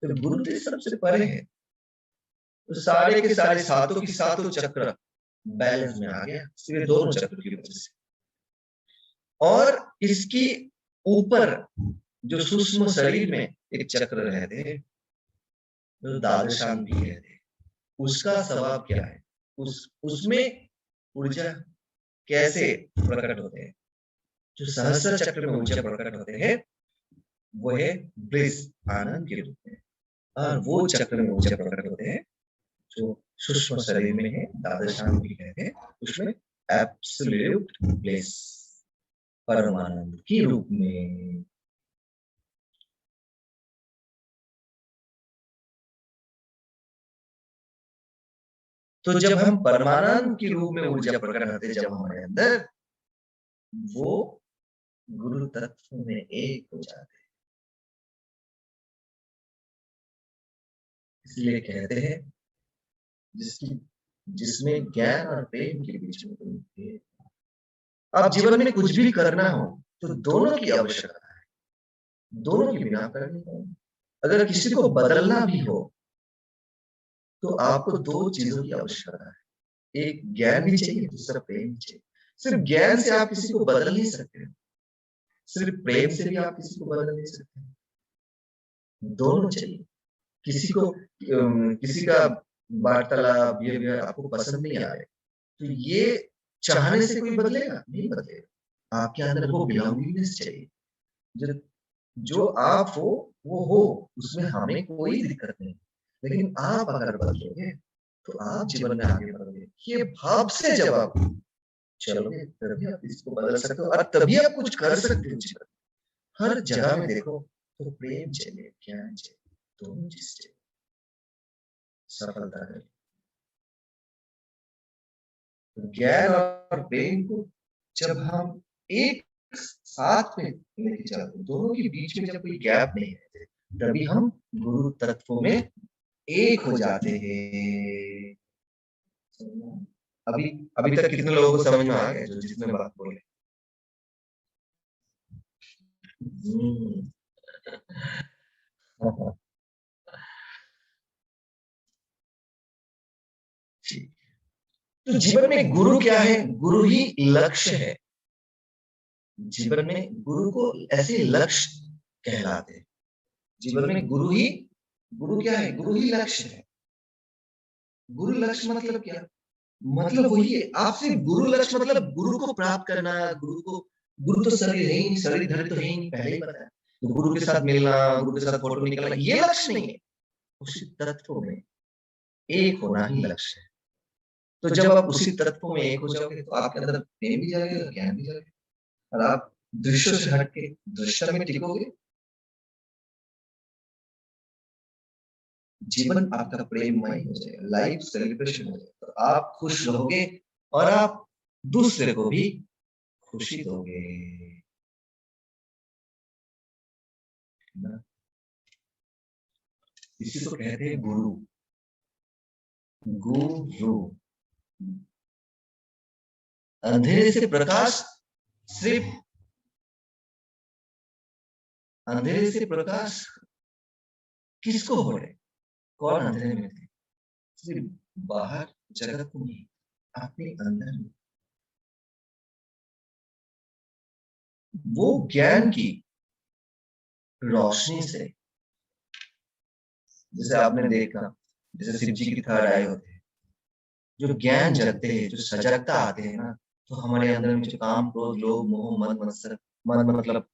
तो गुरु तो सबसे परे है। तो सारे के सारे सातों की सातों चक्र बैलेंस में आ गया सिर्फ दोनों चक्र की वजह से। और इसकी ऊपर जो सूक्ष्म शरीर में एक चक्र रहते हैं, जो द्वादशांग भी कहते हैं, उसका स्वभाव क्या है? उसमें ऊर्जा कैसे प्रकट होते हैं? जो सहस्त्र चक्र में ऊर्जा प्रकट होते हैं, वो है ब्लिस, आनंद के रूप में। और वो चक्र में ऊर्जा प्रकट होते हैं जो सूक्ष्म शरीर में है, द्वादशांग भी कहते हैं, उसमें एब्सोल्यूट ब्लिस, परमानंद के रूप में। तो जब हम परमानंद के रूप में ऊर्जा प्रकट होते हैं जब हमारे अंदर, वो गुरु तत्व में एक हो जाते हैं। इसलिए कहते हैं जिसकी जिसमें ज्ञान और प्रेम के बीच में कोई भेद। अब जीवन में कुछ भी करना हो तो दोनों की आवश्यकता है, दोनों के बिना करनी हो। अगर किसी को बदलना भी हो तो आपको दो चीजों की आवश्यकता है, एक ज्ञान भी चाहिए, दूसरा प्रेम भी चाहिए। सिर्फ ज्ञान से आप किसी को बदल नहीं सकते, सिर्फ प्रेम से भी आप किसी को बदल नहीं सकते, दोनों चाहिए। किसी का वार्तालाप बिहेवियर आपको पसंद नहीं आ रहा है, तो ये चाहने से कोई बदलेगा नहीं, बदलेगा। आपके अंदर वो बिलोंगिंगनेस चाहिए, जो जो आप हो वो हो, उसमें हमें कोई दिक्कत नहीं। लेकिन आप अगर बदलोगे तो आप जीवन में आगे बढ़ोगे। ये भाव से जब आप चलोगे तभी आप इसको बदल सकते हो और तभी आप कुछ कर सकते हो जीवन में। हर जगह में देखो तो प्रेम चाहिए, ज्ञान चाहिए, दोनों चीज चाहिए सफलता के लिए। ज्ञान और प्रेम को जब हम एक साथ में लेके चलते, दोनों के बीच में जब कोई गैप नहीं रहते, तभी हम गुरु तत्वों में एक हो जाते हैं। अभी अभी तक कितने लोगों को समझ में आ गया जो जितने बात बोले? हम्म। जी। तो जीवन में गुरु क्या है? गुरु ही लक्ष्य है। जीवन में गुरु को ऐसे लक्ष्य कहलाते हैं। जीवन में गुरु क्या है? गुरु ही लक्ष्य है। गुरु लक्ष्य मतलब क्या? मतलब वही है, आप सिर्फ गुरु लक्ष्य मतलब गुरु को प्राप्त करना। गुरु तो शरीर है ही नहीं, शरीर धर तो है ही नहीं, पहले ही पता है। तो गुरु के साथ मिलना, गुरु के साथ फोटो निकलना, ये लक्ष्य नहीं है। उसी तत्व में एक होना ही लक्ष्य है। तो जब आप उसी तत्व में एक हो जाओगे तो आपके अंदर प्रेम भी जाएगा, ज्ञान भी जाएगा, और आप दृश्य से हट के दृश्य में टिकोगे। जीवन आपका प्रेममय हो जाएगा, लाइफ सेलिब्रेशन हो जाएगा, तो आप खुश रहोगे और आप दूसरे को भी खुशी दोगे ना। इसी को कहते हैं गुरु। गुरु अंधेरे से प्रकाश, सिर्फ अंधेरे से प्रकाश किसको हो रहे? कौन अंधेरे में थे? सिर्फ बाहर जगत में नहीं, अपने अंदर में। वो ज्ञान की रोशनी से, जैसे आपने देखा, जैसे शिव जी की थर्ड आई होते हैं, जो ज्ञान जगते हैं, जो सजगता आते हैं ना, तो हमारे अंदर में जो काम, क्रोध, लोभ, मोह, मद मत्सर, मद मतलब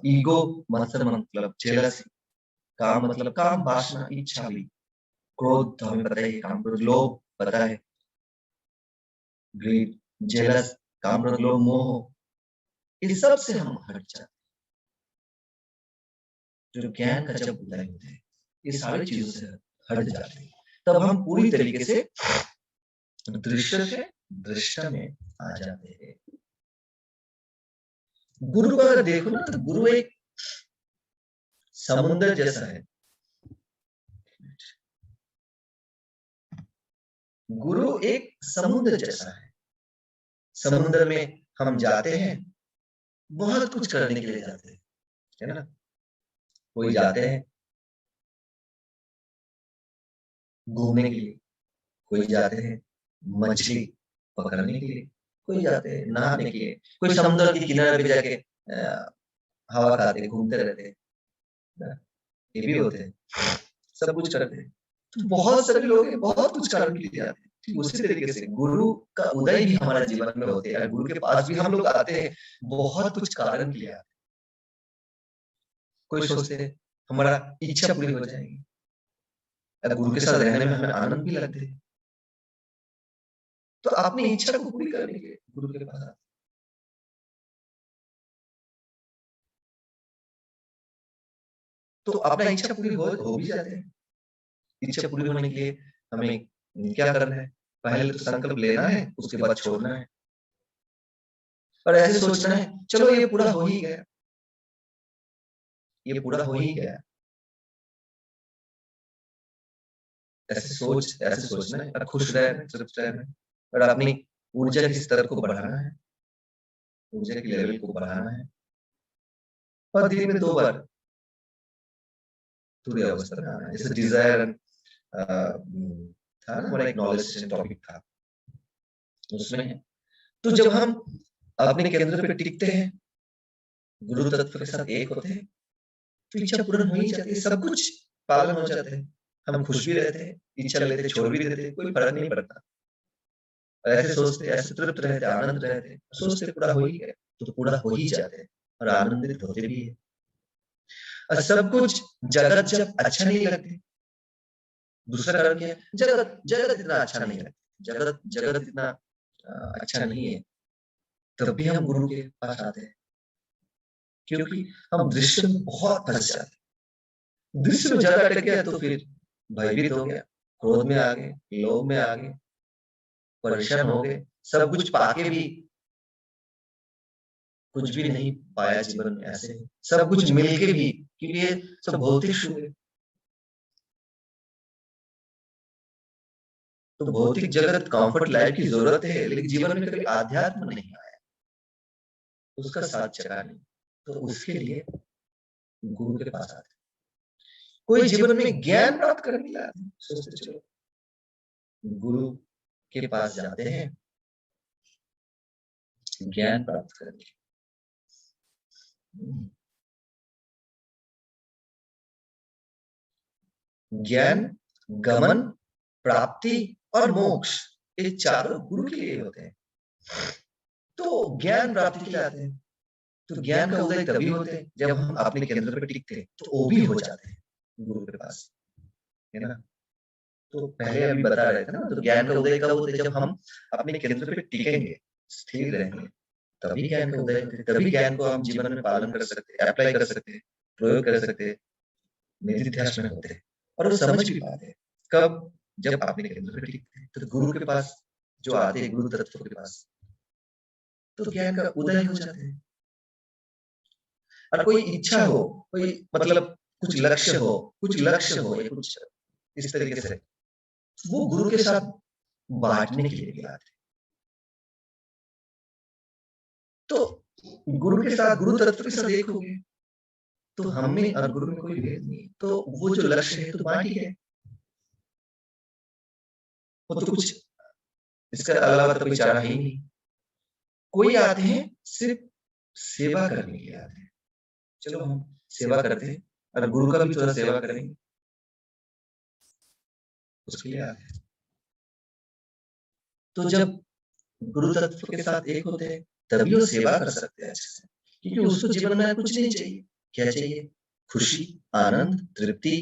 ईगो, मत्सर मतलब जेलसी, काम मतलब काम वासना, इच्छा भी, क्रोध तो हमें पता ही है, काम क्रोध, लोभ पता है, ग्रीड, जेलस, काम क्रोध, लोभ, मोह, इस सब से हम हट जाते हैं। जो ज्ञान का जब उदय होते हैं, ये सारी चीजों से हट जाते हैं, तब हम पूरी तरीके से दृश्य से दृश्य में आ जाते हैं। गुरु को अगर देखो ना, तो गुरु एक समुद्र जैसा है। गुरु एक समुद्र जैसा है। समुद्र में हम जाते हैं, बहुत कुछ करने के लिए जाते हैं, है ना। कोई जाते हैं घूमने के लिए, कोई जाते हैं मछली पकड़ने के लिए, कोई जाते हैं नहाने के लिए, कोई समुद्र के किनारे पे जाके हवा खाते घूमते रहते हैं, ये भी होते हैं, सब कुछ करते हैं। तो बहुत सारे लोग हैं, बहुत कुछ कारण के लिए आते हैं। ठीक उसी तरीके से गुरु का उदय भी हमारे जीवन में होते हैं, गुरु के पास भी हम लोग आते हैं बहुत कुछ कारण के लिए आते हैं। कोई सोचते हैं हमारा इच्छा पूरी हो जाएगी, गुरु के साथ रहने में हमें आनंद भी लगते है, तो अपनी इच्छा को पूरी करने के लिए गुरु के पास आते। तो अपना इच्छा पूरी हो भी जाते हैं। इच्छा पूरी होने के लिए हमें क्या करना है? पहले तो संकल्प लेना है, उसके बाद छोड़ना है। और ऐसे सोचना है चलो ये पूरा हो ही गया, ये पूरा हो ही गया। ऐसे सोचना है और खुश रहना है, तृप्त रहना है और अपनी ऊर्जा के स्तर को बढ़ाना है, ऊर्जा के लेवल को बढ़ाना है। और दिन में 2 बार तुरीय अवस्था में आना है। जैसे डिजायर था ना, हमारा एक नॉलेज सेशन टॉपिक था, उसमें है। तो जब हम अपने केंद्र पे टिकते हैं, गुरु तत्व के साथ एक होते हैं, तो इच्छा पूर्ण हो ही जाती है, सब कुछ पालन हो जाता है। हम खुश भी रहते हैं, इच्छा लेते छोड़ भी देते हैं, कोई फर्क नहीं पड़ता। ऐसे सोचते, ऐसे तृप्त रहते, आनंद रहते, सोचते पूरा हो ही गया, तो पूरा हो ही जाते हैं और आनंदित होते भी है। और सब कुछ जगत जब अच्छा नहीं लगती, दूसरा कारण क्या है? जगत जगत इतना अच्छा नहीं लगता, जगत जगत इतना अच्छा नहीं है, तब भी हम गुरु के पास आते हैं, क्योंकि हम दृश्य में बहुत फंस जाते हैं। दृश्य में ज्यादा अटक गया तो फिर भयभीत हो गया, क्रोध में आ गए, लोभ में आ गए, परेशान हो गए, सब कुछ पाके भी कुछ भी नहीं पाया जीवन में। ऐसे सब कुछ मिलके भी, क्योंकि ये सब भौतिक सुख है, तो भौतिक जगत कंफर्ट लाइफ की जरूरत है, लेकिन जीवन में कभी आध्यात्म नहीं आया, उसका साथ चला नहीं, तो उसके लिए गुरु के पास आते। कोई जीवन में ज्ञान प्राप्त करने के लिए आते हैं, सोचते चलो गुरु के पास जाते हैं ज्ञान प्राप्त करने के लिए। ज्ञान, गमन, प्राप्ति और मोक्ष, ये चारों गुरु के लिए होते हैं। तो ज्ञान प्राप्ति के लिए आते हैं, तो ज्ञान का उदय तभी होते हैं जब हम अपने केंद्र पर टिकते हैं, तो वो भी हो जाते हैं गुरु के पास, है ना। तो पहले अभी बता रहे थे ना, तो ज्ञान का उदय कब होता है? जब हम अपने केंद्र पे टिकेंगे, स्थिर रहेंगे, तभी ज्ञान का उदय होता है, तभी ज्ञान को हम जीवन में पालन कर सकते हैं, अप्लाई कर सकते हैं, प्रयोग कर सकते हैं, निधिध्यासन में होते हैं और वो समझ भी पाते हैं। कब? जब अपने केंद्र पे टिकते हैं, तो गुरु के पास जो आते हैं, गुरु तत्व के पास, तो ज्ञान का उदय हो जाते हैं। और कोई इच्छा हो, कोई मतलब कुछ लक्ष्य हो या कुछ इस तरीके से, वो गुरु के साथ बांटने के लिए भी आते हैं। तो गुरु के साथ, गुरु तत्व के साथ एक हो गए, तो हम में और गुरु में कोई भेद नहीं, तो वो जो लक्ष्य है तो बांट ही गए, वो तो कुछ इसके अलावा तो कोई चारा ही नहीं। कोई आते हैं सिर्फ सेवा करने के लिए आते हैं, चलो हम सेवा करते हैं और गुरु का भी थोड़ा सेवा करेंगे, उसके लिए आते हैं। तो जब गुरु तत्व के साथ एक होते हैं, तभी वो सेवा कर सकते हैं अच्छे से, क्योंकि उसको जीवन में कुछ नहीं चाहिए। क्या चाहिए? खुशी, आनंद, तृप्ति,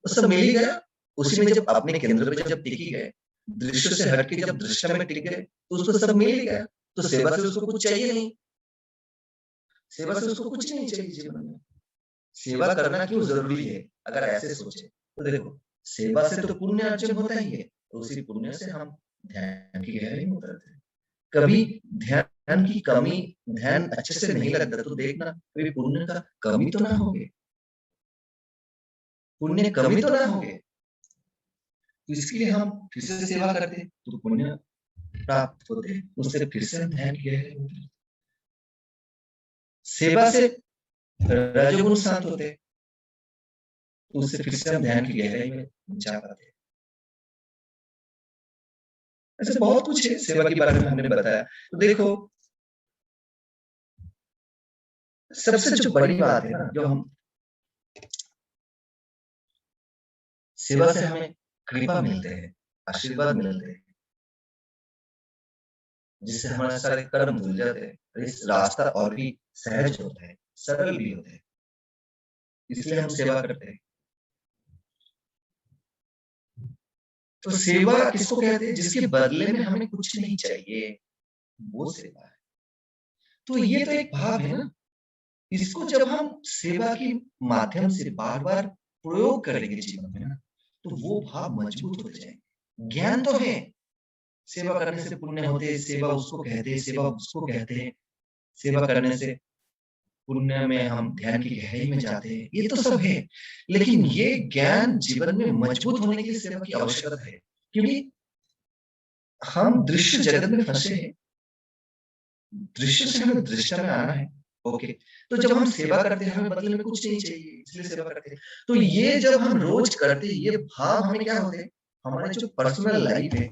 वो सब मिल ही गया। उसी में जब अपने केंद्र पे जब टिक ही गए, दृश्य से हट के जब दृश्य में टिक गए, तो उसको सब मिल ही गया, तो सेवा से उसको कुछ चाहिए नहीं, सेवा से उसको कुछ नहीं चाहिए जीवन में। सेवा करना क्यों जरूरी है? अगर ऐसे सोचे तो देखो, सेवा से तो पुण्य अर्जन होता ही है, तो उसी पुण्य से हम ध्यान की गहराई में उतरते हैं। कभी ध्यान की कमी, ध्यान अच्छे से नहीं लगता तो देखना कभी पुण्य का कमी तो ना होगे, पुण्य कमी तो ना होगे, तो इसके लिए हम फिर से सेवा करते तो पुण्य प्राप्त होते, उससे फिर से हम ध्यान की गहराई में उतरते। सेवा से रजोगुण शांत होते, तो उससे फिर से हम ध्यान की गहराई में जा पाते। ऐसे बहुत कुछ है सेवा के बारे में हमने बताया। तो देखो, सबसे जो बड़ी बात है ना, जो हम सेवा से हमें कृपा मिलते हैं, आशीर्वाद मिलते हैं, जिससे हमारे सारे कर्म धुल जाते हैं, और इस रास्ता और भी सहज होता है, सरल भी होता है, इसलिए हम सेवा करते हैं। तो सेवा किसको कहते हैं? जिसके बदले में हमें कुछ नहीं चाहिए, वो सेवा है। तो ये तो एक भाव है ना, इसको जब हम सेवा के माध्यम से बार-बार प्रयोग करेंगे जीवन में ना, तो वो भाव मजबूत होते जाएंगे। ज्ञान तो है, सेवा करने से पुण्य होते हैं, सेवा उसको कहते हैं, सेवा उसको कहते हैं, सेवा करने से पुण्य में हम ध्यान की गहराई में जाते हैं, ये तो सब है। लेकिन ये ज्ञान जीवन में मजबूत होने के लिए सेवा की आवश्यकता है, क्योंकि हम दृश्य जगत में फंसे हैं, दृश्य से हमें दृष्टा में आना है। ओके, तो जब हम सेवा करते हैं, हमें बदले में कुछ नहीं चाहिए, इसलिए सेवा करते हैं। तो ये जब हम रोज करते हैं, ये भाव हमें क्या होते हैं, हमारे जो पर्सनल लाइफ है,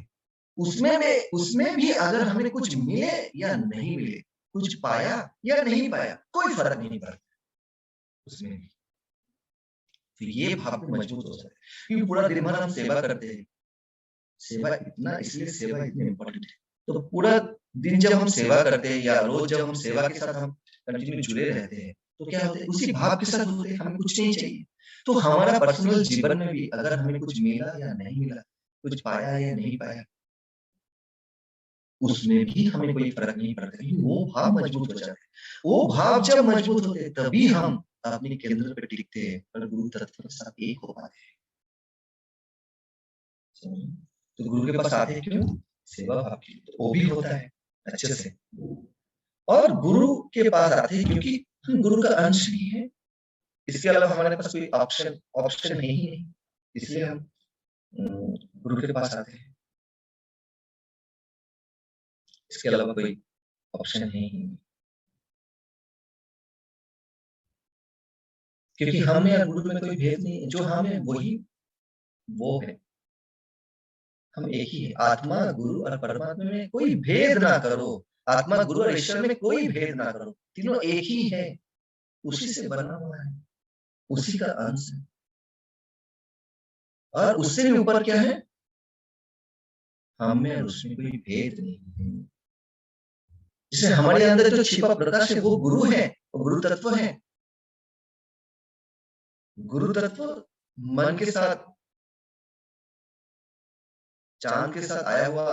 उसमें भी अगर हमें कुछ मिले या नहीं मिले, कुछ पाया या नहीं पाया, कोई फर्क नहीं पड़ता उसमें भी। तो ये भाव भी मजबूत हो जाता है, क्योंकि पूरा दिन भर हम सेवा करते हैं। सेवा इतना, इसलिए सेवा इतनी इम्पोर्टेंट है। तो पूरा दिन जब हम सेवा करते हैं, या रोज जब हम सेवा के साथ हम कंटिन्यू जुड़े रहते हैं, तो क्या होता है, उसी भाव के साथ होते हैं, हमें कुछ नहीं चाहिए। तो हमारा पर्सनल जीवन में भी अगर हमें कुछ मिला या नहीं मिला, कुछ पाया या नहीं पाया, उसमें भी हमें कोई फर्क नहीं पड़ता, क्योंकि वो भाव मजबूत हो जाता है। वो भाव जब मजबूत होते हैं, तभी हम अपने केंद्र पे टिकते हैं और गुरु तत्व के साथ एक हो पाते हैं। तो गुरु के पास आते हैं क्यों? सेवा भाव के लिए, तो वो भी होता है अच्छे से। और गुरु के पास आते हैं क्योंकि हम गुरु का अंश भी है। इसके अलावा हमारे पास कोई ऑप्शन है ही नहीं, इसलिए हम गुरु के पास आते हैं। इसके अलावा कोई ऑप्शन है ही नहीं, क्योंकि हम में और गुरु में कोई भेद नहीं है। जो हम है वही वो है, हम एक ही है। आत्मा, गुरु और परमात्मा में कोई भेद ना करो। आत्मा, गुरु और ईश्वर में कोई भेद ना करो, तीनों एक ही है, उसी से बना हुआ है, उसी का अंश है। और उससे भी ऊपर क्या है, हम में और उसमें कोई भेद नहीं है। जैसे हमारे अंदर जो छिपा प्रकाश है, वो गुरु है, वो गुरु तत्व है। गुरु तत्व मन के साथ, चांद के साथ आया हुआ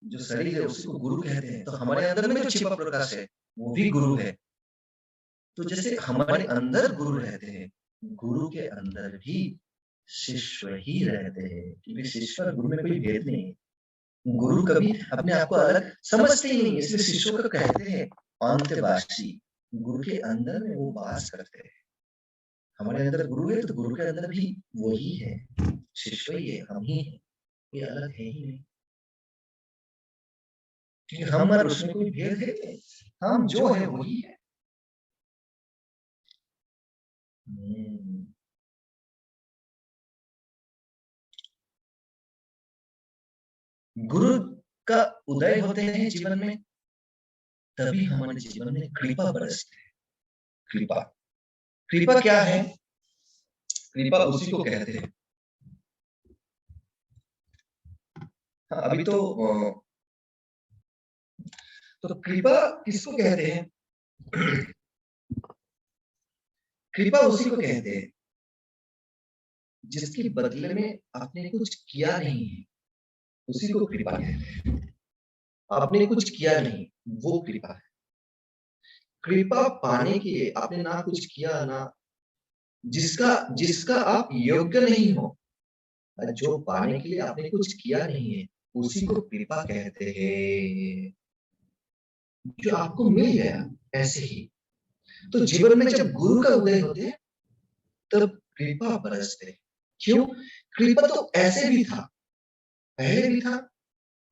जो शरीर है, उसी को गुरु कहते हैं। तो हमारे अंदर में जो छिपा प्रकाश है, वो भी गुरु है। तो जैसे हमारे अंदर गुरु रहते हैं, गुरु के अंदर भी शिष्य ही रहते हैं, क्योंकि शिष्य और गुरु में कोई भेद नहीं है। गुरु कभी अपने आप को अलग समझते ही नहीं, इसलिए शिष्यों को कहते हैं अंतवासी। गुरु के अंदर में वो वास करते हैं। हमारे अंदर गुरु है, तो गुरु के अंदर भी वही है, शिष्य ही है, हम ही है, कोई अलग है ही नहीं। क्योंकि हम और उसमें कोई भेद है नहीं, हम जो है वही है। गुरु का उदय होते हैं जीवन में, तभी हमारे जीवन में कृपा बरसती है। कृपा, कृपा क्या है? कृपा उसी को कहते हैं। हाँ, अभी तो कृपा किसको कहते हैं? कृपा उसी को कहते हैं जिसके बदले में आपने कुछ किया नहीं है, उसी को कृपा कहते हैं। आपने कुछ किया नहीं, वो कृपा है। कृपा पाने के लिए आपने ना कुछ किया, ना जिसका जिसका आप योग्य नहीं हो, जो पाने के लिए आपने कुछ किया नहीं है, उसी को कृपा कहते हैं। जो आपको मिल गया ऐसे ही। तो जीवन में जब गुरु का उदय होते हैं, तब कृपा बरसते। क्यों? कृपा तो ऐसे भी था, पहले भी था,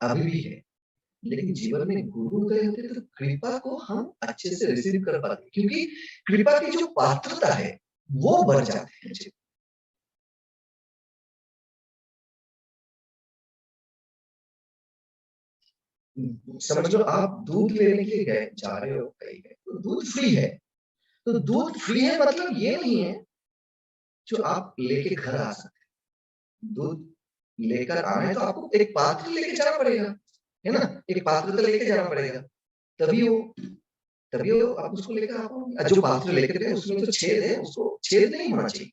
अभी भी है। लेकिन जीवन में गुरु उदय होते हैं, तो कृपा को हम अच्छे से रिसीव कर पाते, क्योंकि कृपा की जो पात्रता है, वो बढ़ जाती है। समझ लो आप दूध लेने के लिए गए, जा रहे हो कहीं गए, तो दूध फ्री है। तो दूध फ्री है मतलब ये नहीं है जो आप लेके घर आ सकते हैं। दूध लेकर आना है तो आपको एक पात्र लेके जाना पड़ेगा, है ना? एक पात्र तो लेके जाना पड़ेगा। तभी वो तभी वो आप उसको लेकर आ पाओगे। जो पात्र लेकर गए उसमें जो छेद है उसको छेद नहीं होना चाहिए।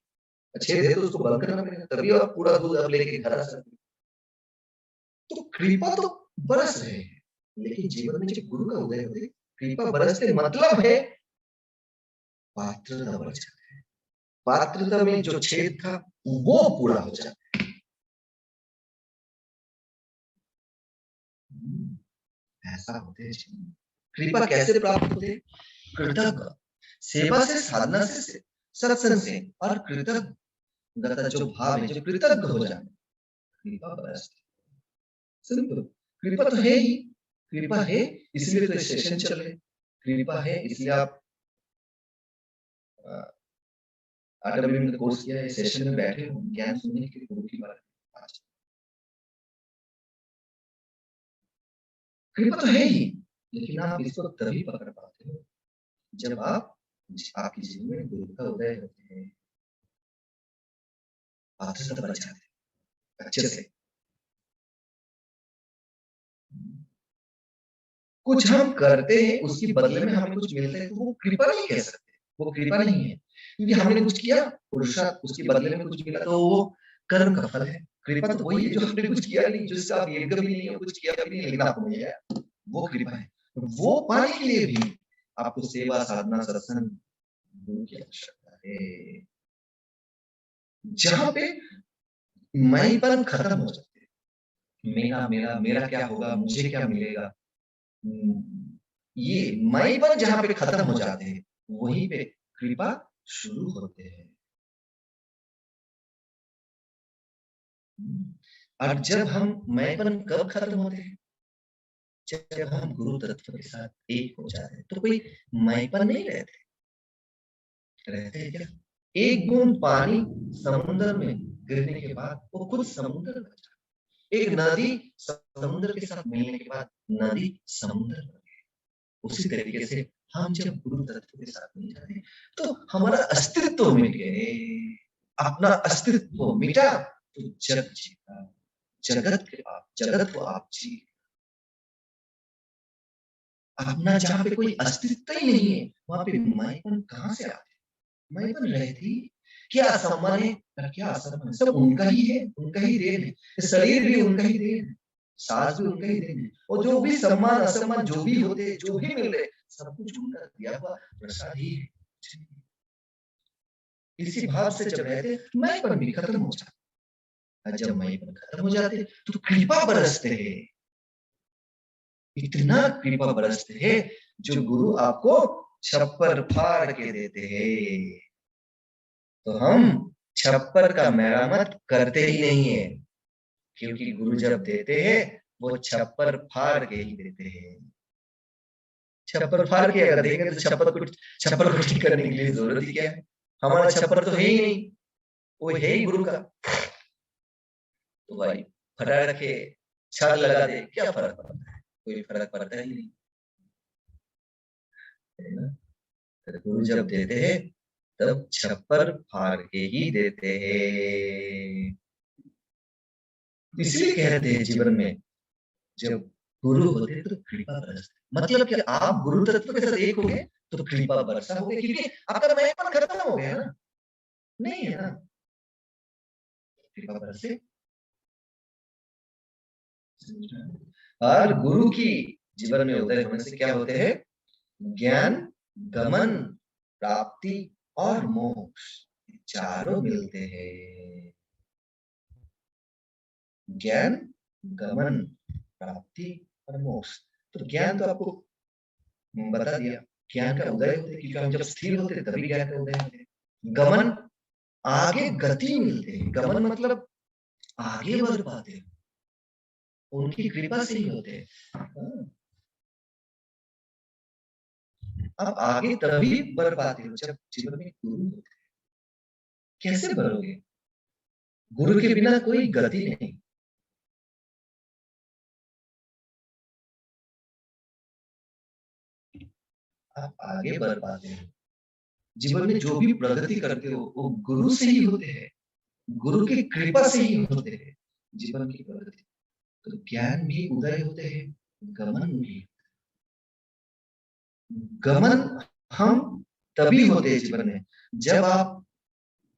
छेद है तो उसको बंद करना पड़ेगा, तभी आप पूरा दूध आप लेके घर आ सकते हैं। तो कृपा तो बरस रहे हैं, लेकिन जीवन में जब गुरु का उदय होते, कृपा बरसते मतलब है पात्रता बढ़ जाती है। पात्रता में जो छेद था वो पूरा हो जाता है। ऐसा होते हैं जीवन में। कृपा कैसे प्राप्त होते हैं? कृतज्ञ सेवा से, साधना से, सत्संग से और कृतज्ञता जो भाव है, जो कृतज्ञ हो जाए, कृपा बरसती है। सिंपल। कृपा तो है ही, कृपा है इसलिए तो सेशन चल रहे, कृपा है इसलिए आप आरडब्ल्यू में कोर्स किया है, सेशन में बैठे हो ज्ञान सुनने के लिए गुरु की बात। कृपा तो है ही, लेकिन आप इसको तभी पकड़ पाते हो जब आपके जीवन में गुरु का उदय होते हैं, पात्रता बढ़ जाते हैं अच्छे से। कुछ हम करते हैं उसके बदले में हमें कुछ मिलता है तो वो कृपा नहीं कह सकते, वो कृपा नहीं है, क्योंकि हमने कुछ किया पुरुषार्थ, उसके बदले में कुछ मिला तो वो कर्म का फल है। कृपा तो वही है जो हमने कुछ किया नहीं, जिससे आप यज्ञ भी नहीं हो, कुछ किया भी नहीं, लेकिन आपको मिल गया, वो कृपा है। वो पाने के लिए भी आपको सेवा, साधना, सत्संग, गुरु की आवश्यकता है। जहाँ पे मैंपन खत्म हो जाते हैं, मेरा मेरा मेरा क्या होगा, मुझे क्या मिलेगा, ये मैंपन जहाँ पे खत्म हो जाते हैं, वहीं पे कृपा शुरू होते हैं। और जब हम मैंपन कब खत्म होते हैं? जब हम गुरु तत्व के साथ एक हो जाते हैं, तो कोई मैंपन नहीं रहते, रहते हैं क्या? एक बूंद पानी समुद्र में गिरने के बाद वो खुद समुद्र बन जाता है। एक नदी समुद्र के साथ मिलने के बाद नदी समुद्र बन गई। उसी तरीके से हम जब गुरु तत्व के साथ मिल जाते हैं तो हमारा अस्तित्व मिट गए। अपना अस्तित्व मिटा तो जग जीता, जगत को आप जी। अपना जहाँ पे कोई अस्तित्व ही नहीं है वहां पे मैंपन कहाँ से आते? मैंपन रहती क्या सम्मान है और क्या असम्मान है, सब उनका ही है, उनका ही देन है। शरीर भी उनका ही देन है, सांस भी उनका ही देन है, और जो भी सम्मान असम्मान जो भी होते, जो भी मिल रहे, सब कुछ उनका दिया हुआ प्रसाद ही है। इसी भाव से जब रहते मैंपन भी खत्म हो जाता, और जब मैंपन खत्म हो जाते तो कृपा बरसते हैं। इतना कृपा बरसते हैं जो गुरु आपको छप्पर फाड़ के देते हैं। तो हम छप्पर का मेरामत करते ही नहीं है, क्योंकि गुरु जब देते हैं वो छप्पर फाड़ के ही देते हैं। छप्पर फाड़ के अगर देंगे तो छप्पर को ठीक करने के लिए जरूरत ही क्या है? हमारा छप्पर तो है ही नहीं, वो है ही गुरु का। तो भाई फटा रखे, छाल लगा दे, क्या फर्क पड़ता है? कोई फर्क पड़ता ही नहीं, है ना? तो गुरु जब देते हैं तब छप्पर फाड़ के ही देते हैं। इसलिए कहते हैं जीवन में जब गुरु होते तो कृपा बरसती, मतलब कि आप गुरु तत्व के साथ एक हो गए तो कृपा बरसा हो गया, क्योंकि आपका मैंपन खत्म हो गया ना, नहीं है ना, कृपा बरसे। और गुरु की जीवन में उदय होने से क्या होते हैं? ज्ञान, गमन, प्राप्ति और मोक्ष, चारों मिलते हैं। ज्ञान, गमन, प्राप्ति और मोक्ष। तो ज्ञान तो आपको बता दिया, ज्ञान का उदय होते क्योंकि हम जब स्थिर होते तभी ज्ञान का उदय होते। गमन, आगे गति मिलते हैं, गमन मतलब आगे बढ़ पाते हैं, उनकी कृपा से ही होते हैं। आप आगे तभी बढ़ पाते हो जब जीवन में गुरु होते हैं। कैसे बढ़ोगे? गुरु के बिना कोई गति नहीं। आप आगे बढ़ पाते हो। जीवन में जो भी प्रगति करते हो वो गुरु से ही होते हैं, गुरु की कृपा से ही होते हैं जीवन की प्रगति। तो ज्ञान भी उदय होते हैं, गमन भी। गमन हम तभी होते हैं जीवन में जब आप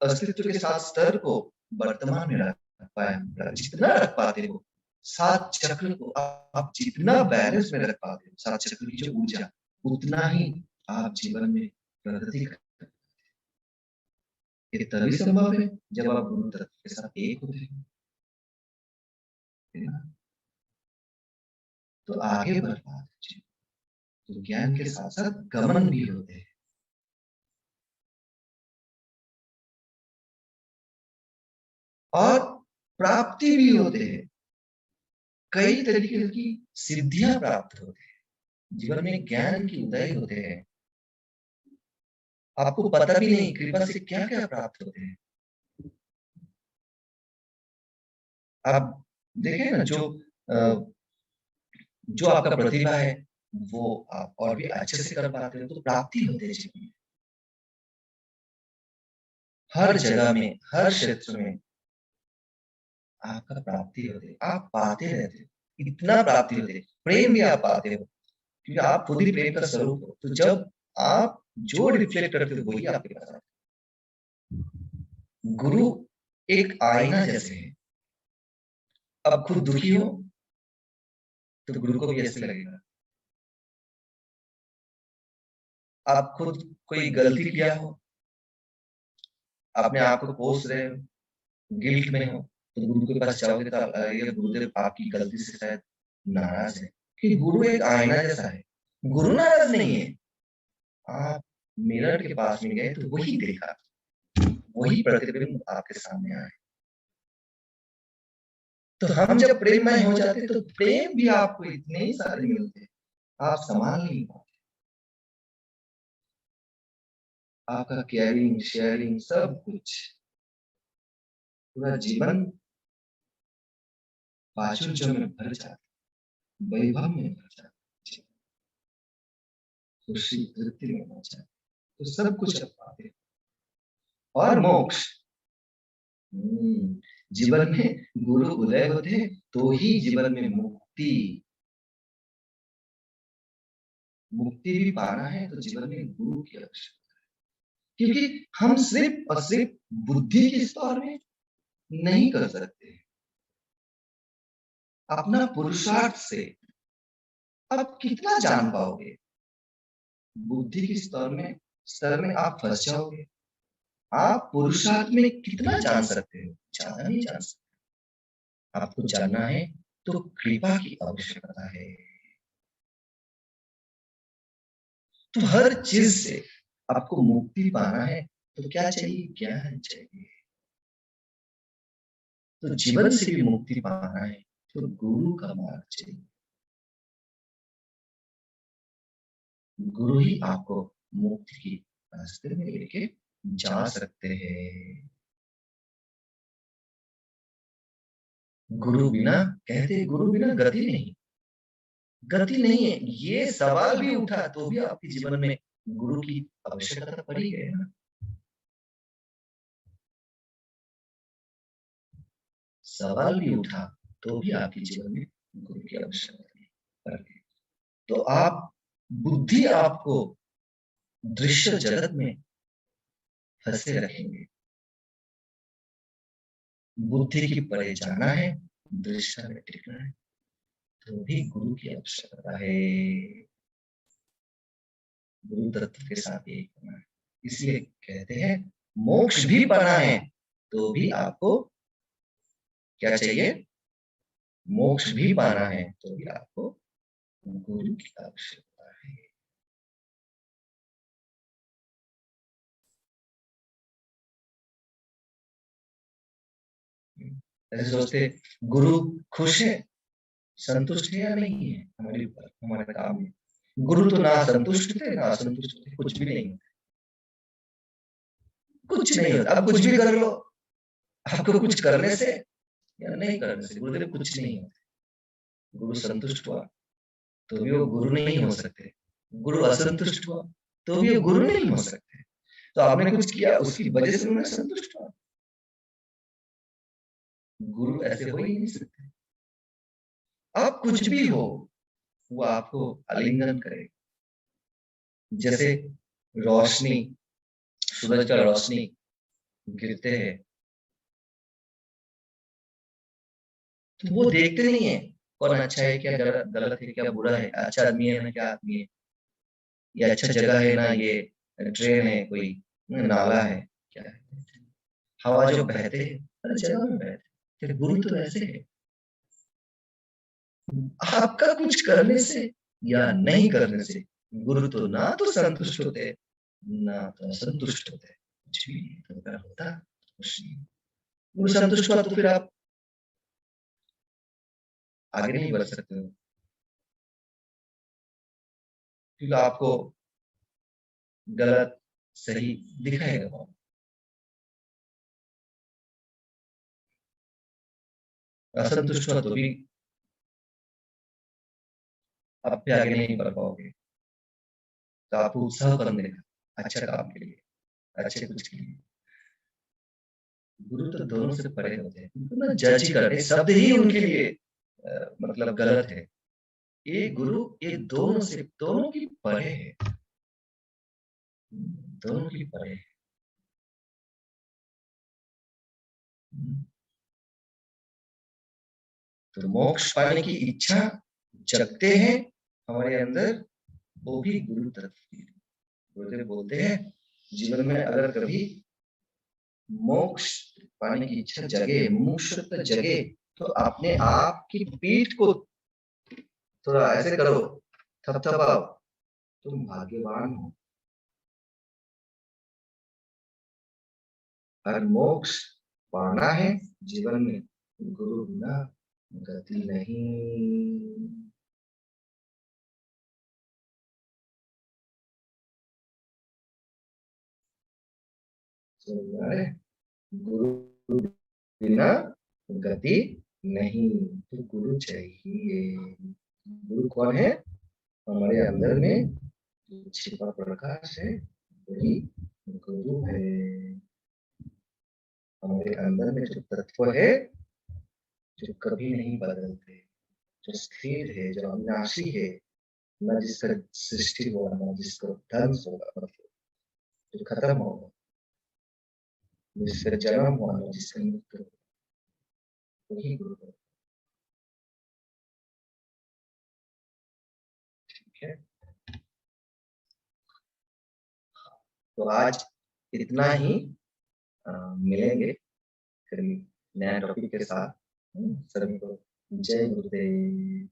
अस्तित्व के साथ स्तर को वर्तमान में रख पाए, जितना रख पाते हो, सात चक्र को आप जितना बैलेंस में रख पाते हो, सात चक्र की जो ऊर्जा, उतना ही आप जीवन में प्रगति कर। ये तभी संभव है जब आप गुरु तत्व के साथ एक होते हैं, है ना? तो आगे बढ़ पाते हैं। तो ज्ञान के साथ साथ गमन भी होते हैं। और प्राप्ति भी होते हैं, कई तरीके की सिद्धियां प्राप्त होते हैं जीवन में, ज्ञान की उदय होते हैं। आपको पता भी नहीं कृपा से क्या क्या प्राप्त होते हैं। आप देखें ना, जो आपका प्रतिभा है वो आप और भी अच्छे से कर पाते हो, तो प्राप्ति होती है जीवन में। हर जगह में, हर क्षेत्र में आपका प्राप्ति होती है, आप पाते रहते हो, इतना प्राप्ति होती है। प्रेम भी आप पाते हो क्योंकि आप खुद ही प्रेम का स्वरूप हो। तो जब आप जो रिफ्लेक्ट करते हो वही आपके पास आता है। गुरु एक आईना जैसे है। अब खुद दुखी हो तो गुरु को भी ऐसे लगेगा। आप खुद कोई गलती किया हो, अपने आप को कोस रहे हो, गिल्ट में हो, तो गुरु के पास जाओगे तो ये गुरुदेव आपकी गलती से शायद नाराज है, कि गुरु एक आईना जैसा है। गुरु नाराज नहीं है। आप मिरर के पास में गए तो वही देखा, वही प्रतिबिंब आपके सामने आए। तो हम जब प्रेममय हो जाते तो प्रेम भी आपको इतने ही सारे मिलते, आप संभाल नहीं पाते। आपका केयरिंग, शेयरिंग, सब कुछ, पूरा जीवन प्राचुर्य में भर जाता, वैभव में भर जाता, खुशी तृप्ति में भर जाता। तो सब कुछ आप पाते। और मोक्ष, जीवन में गुरु उदय होते तो ही जीवन में मुक्ति, मुक्ति भी पाना है तो जीवन में गुरु की आवश्यकता है। क्योंकि हम सिर्फ और सिर्फ बुद्धि के स्तर में नहीं कर सकते, अपना पुरुषार्थ से आप कितना जान पाओगे। बुद्धि के स्तर में आप फंस जाओगे। आप पुरुषार्थ में कितना जान सकते हो, ज्यादा नहीं जान सकते। आपको जानना है तो कृपा की आवश्यकता है। तो हर चीज से आपको मुक्ति पाना है तो क्या चाहिए, ज्ञान चाहिए। तो जीवन से भी मुक्ति पाना है तो गुरु का मार्ग चाहिए। गुरु ही आपको मुक्ति की रास्ते में लेके जा सकते हैं। गुरु बिना, कहते गुरु बिना गति नहीं, गति नहीं है। ये सवाल भी उठा तो भी आपके जीवन में गुरु की आवश्यकता पड़ी है ना। सवाल भी उठा तो भी आपके जीवन में गुरु की आवश्यकता पड़ी। तो आप, बुद्धि आपको दृश्य जगत में फंसे रखेंगे। बुद्धि की परे जाना है, दृश्य में टिकना है, तो भी गुरु की आवश्यकता है। गुरु तत्व के साथ एक होना है। इसलिए कहते हैं मोक्ष भी पाना है तो भी आपको क्या चाहिए, मोक्ष भी पाना है तो भी आपको गुरु की आवश्यकता है। ऐसे सोचते गुरु खुश है, संतुष्ट है या नहीं है हमारे ऊपर, हमारे काम में। गुरु तो ना संतुष्ट थे ना असंतुष्ट थे, कुछ भी नहीं, कुछ नहीं होता। अब कुछ भी कर लो, आपको कुछ करने से या नहीं करने से गुरुदेव कुछ नहीं होता। गुरु संतुष्ट हुआ तो भी वो गुरु नहीं हो सकते। गुरु असंतुष्ट हुआ तो भी वो गुरु नहीं हो सकते। तो आपने कुछ किया उसकी वजह से उन्हें संतुष्ट हुआ। गुरु ऐसे हो ही नहीं सकते। आप कुछ भी हो, वो आपको आलिंगन करेगा। जैसे रोशनी, सूरज का रोशनी गिरते हैं तो वो देखते नहीं है कौन अच्छा है क्या गलत गलत है क्या बुरा है, अच्छा आदमी है ना क्या आदमी है, ये अच्छा जगह है ना ये ट्रेन है कोई नाला है क्या है। हवा जो बहते हैं हर जगह में बहते हैं। गुरु तो ऐसे है, आपका कुछ करने से या नहीं करने से गुरु तो ना तो संतुष्ट होते ना तो असंतुष्ट होते, कुछ भी नहीं तो अगर होता कुछ नहीं। गुरु संतुष्ट हुआ तो फिर आप आगे नहीं बढ़ सकते हो, क्योंकि आपको गलत सही दिखाएगा वो। असंतुष्ट हुआ तो भी आप भी आगे नहीं बढ़ पाओगे। तो आपको उत्साह करने का अच्छा काम के लिए, अच्छे कुछ के लिए। गुरु तो दोनों से परे होते हैं, उनको ना जज ही करते, शब्द ही उनके लिए मतलब गलत है। ये गुरु ये दोनों की परे है, दोनों की परे है। तो मोक्ष पाने की इच्छा जगते हैं हमारे अंदर, वो भी गुरु तरफ की। गुरुदेव बोलते हैं जीवन में अगर कभी मोक्ष पाने की इच्छा जगे, मुमुक्षुत्व जगे, तो अपने आप की पीठ को थोड़ा ऐसे करो, थपथपाओ, तुम भाग्यवान हो। और मोक्ष पाना है जीवन में, गुरु बिना गति नहीं। समझ रहे? गुरु बिना गति नहीं, तो गुरु चाहिए। गुरु कौन है? हमारे अंदर में जो छिपा प्रकाश है वही गुरु है। हमारे अंदर में जो तत्व है जो कभी नहीं बदलते, जो स्थिर है, जो अविनाशी है, न जिसका सृष्टि होगा न जिसका ध्वंस होगा, मतलब जो खत्म होगा, जिसका जन्म हुआ न जिसका मृत्यु होगा, वही गुरु है। ठीक है, तो आज इतना ही। मिलेंगे फिर नया टॉपिक के साथ। सभी को जय गुरुदेव।